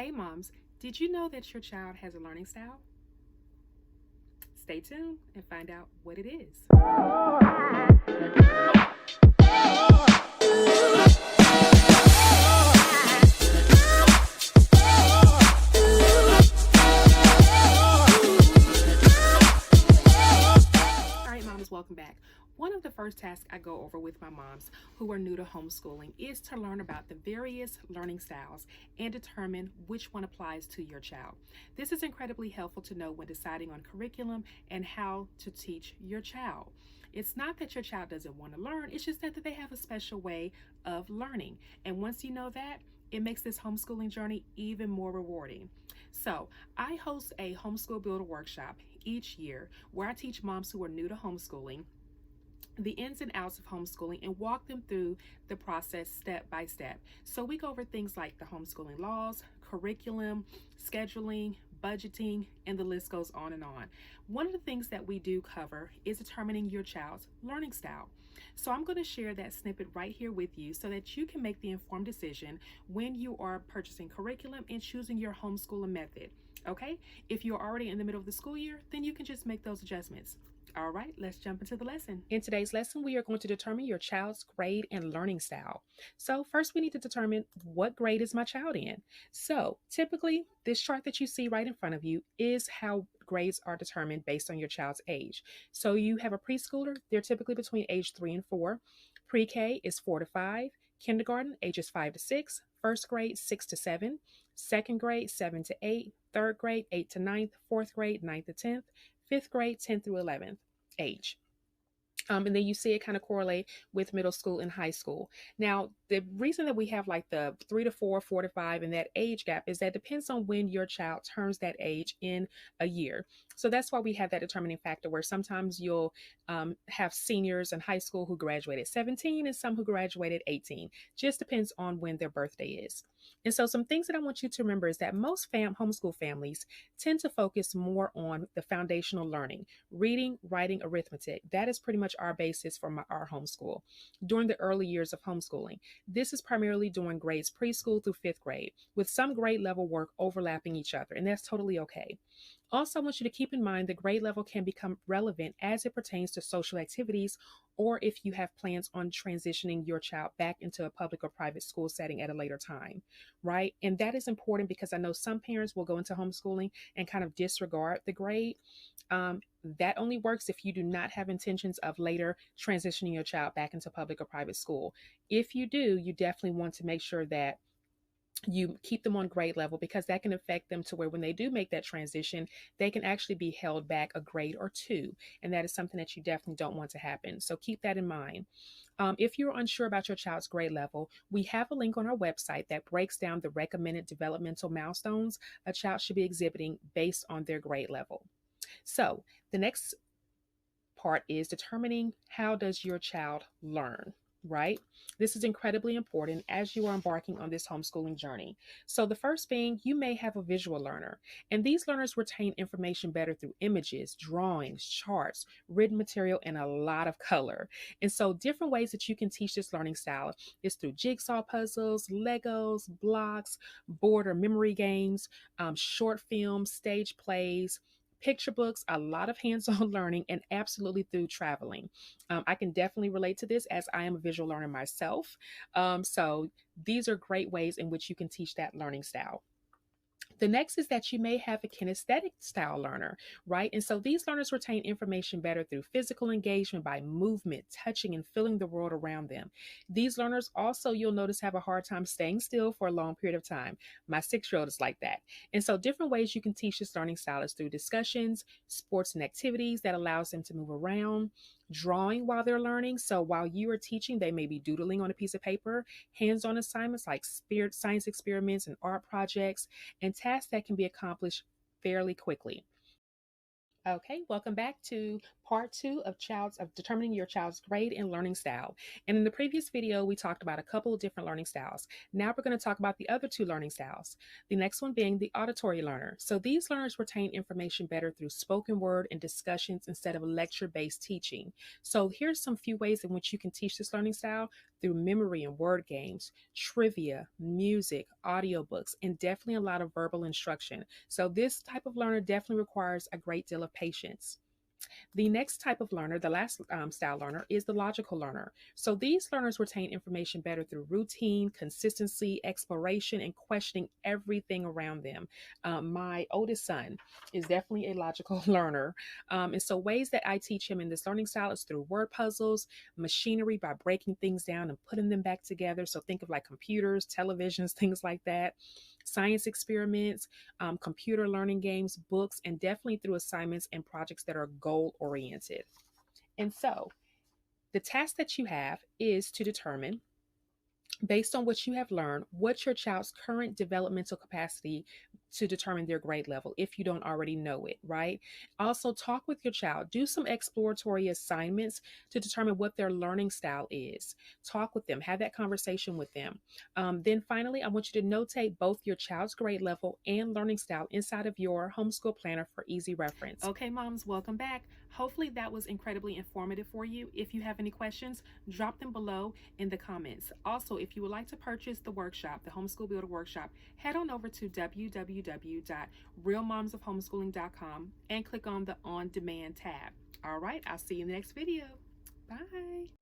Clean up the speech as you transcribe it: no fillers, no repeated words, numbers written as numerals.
Hey moms, did you know that your child has a learning style? Stay tuned and find out what it is. All right, moms, welcome back. One of the first tasks I go over with my moms who are new to homeschooling is to learn about the various learning styles and determine which one applies to your child. This is incredibly helpful to know when deciding on curriculum and how to teach your child. It's not that your child doesn't want to learn, it's just that they have a special way of learning. And once you know that, it makes this homeschooling journey even more rewarding. So, I host a homeschool builder workshop each year where I teach moms who are new to homeschooling the ins and outs of homeschooling and walk them through the process step by step. So we go over things like the homeschooling laws, curriculum, scheduling, budgeting, and the list goes on and on. One of the things that we do cover is determining your child's learning style. So I'm going to share that snippet right here with you so that you can make the informed decision when you are purchasing curriculum and choosing your homeschooling method. Okay? If you're already in the middle of the school year, then you can just make those adjustments. All right, let's jump into the lesson. In today's lesson, we are going to determine your child's grade and learning style. So first we need to determine what grade is my child in. So typically, this chart that you see right in front of you is how grades are determined based on your child's age. So you have a preschooler, they're typically between age 3 and 4. Pre-K is 4 to 5. Kindergarten, ages 5 to 6. First grade, 6 to 7. Second grade, 7 to 8. Third grade, 8 to 9th. Fourth grade, 9th to 10th. Fifth grade, 10th through 11th age. And then you see it kind of correlate with middle school and high school. Now, the reason that we have like the 3 to 4, 4 to 5, and that age gap is that depends on when your child turns that age in a year. So that's why we have that determining factor where sometimes you'll have seniors in high school who graduated 17 and some who graduated 18. Just depends on when their birthday is. And so some things that I want you to remember is that most homeschool families tend to focus more on the foundational learning, reading, writing, arithmetic. That is pretty much our basis for our homeschool. During the early years of homeschooling, this is primarily during grades preschool through fifth grade, with some grade level work overlapping each other, and that's totally okay. Also, I want you to keep in mind the grade level can become relevant as it pertains to social activities or if you have plans on transitioning your child back into a public or private school setting at a later time, right? And that is important because I know some parents will go into homeschooling and kind of disregard the grade. That only works if you do not have intentions of later transitioning your child back into public or private school. If you do, you definitely want to make sure that you keep them on grade level because that can affect them to where when they do make that transition, they can actually be held back a grade or two. And that is something that you definitely don't want to happen. So keep that in mind. If you're unsure about your child's grade level, we have a link on our website that breaks down the recommended developmental milestones a child should be exhibiting based on their grade level. So the next part is determining how does your child learn, right? This is incredibly important as you are embarking on this homeschooling journey. So the first being, you may have a visual learner, and these learners retain information better through images, drawings, charts, written material, and a lot of color. And so different ways that you can teach this learning style is through jigsaw puzzles, Legos, blocks, board or memory games, short films, stage plays, picture books, a lot of hands-on learning, and absolutely through traveling. I can definitely relate to this as I am a visual learner myself. So these are great ways in which you can teach that learning style. The next is that you may have a kinesthetic style learner, right? And so these learners retain information better through physical engagement by movement, touching, and feeling the world around them. These learners also, you'll notice, have a hard time staying still for a long period of time. My 6-year-old is like that. And so different ways you can teach this learning style is through discussions, sports and activities that allows them to move around, drawing while they're learning. So while you are teaching, they may be doodling on a piece of paper, hands-on assignments like spirit science experiments and art projects, and tasks that can be accomplished fairly quickly. Okay, welcome back to part two of determining your child's grade and learning style. And in the previous video, we talked about a couple of different learning styles. Now we're going to talk about the other two learning styles. The next one being the auditory learner. So these learners retain information better through spoken word and discussions instead of lecture-based teaching. So here's some few ways in which you can teach this learning style: through memory and word games, trivia, music, audiobooks, and definitely a lot of verbal instruction. So this type of learner definitely requires a great deal of patience. The next type of learner, the last style learner, is the logical learner. So these learners retain information better through routine, consistency, exploration, and questioning everything around them. My oldest son is definitely a logical learner. And so ways that I teach him in this learning style is through word puzzles, machinery by breaking things down and putting them back together. So think of like computers, televisions, things like that, science experiments, computer learning games, books, and definitely through assignments and projects that are goal oriented. And so the task that you have is to determine, based on what you have learned, what's your child's current developmental capacity to determine their grade level if you don't already know it, right? Also, talk with your child. Do some exploratory assignments to determine what their learning style is. Talk with them, have that conversation with them. Then finally, I want you to notate both your child's grade level and learning style inside of your homeschool planner for easy reference. Okay, moms, welcome back. Hopefully that was incredibly informative for you. If you have any questions, drop them below in the comments. Also, if you would like to purchase the workshop, the Homeschool Builder Workshop, head on over to www.realmomsofhomeschooling.com and click on the On Demand tab. All right, I'll see you in the next video. Bye.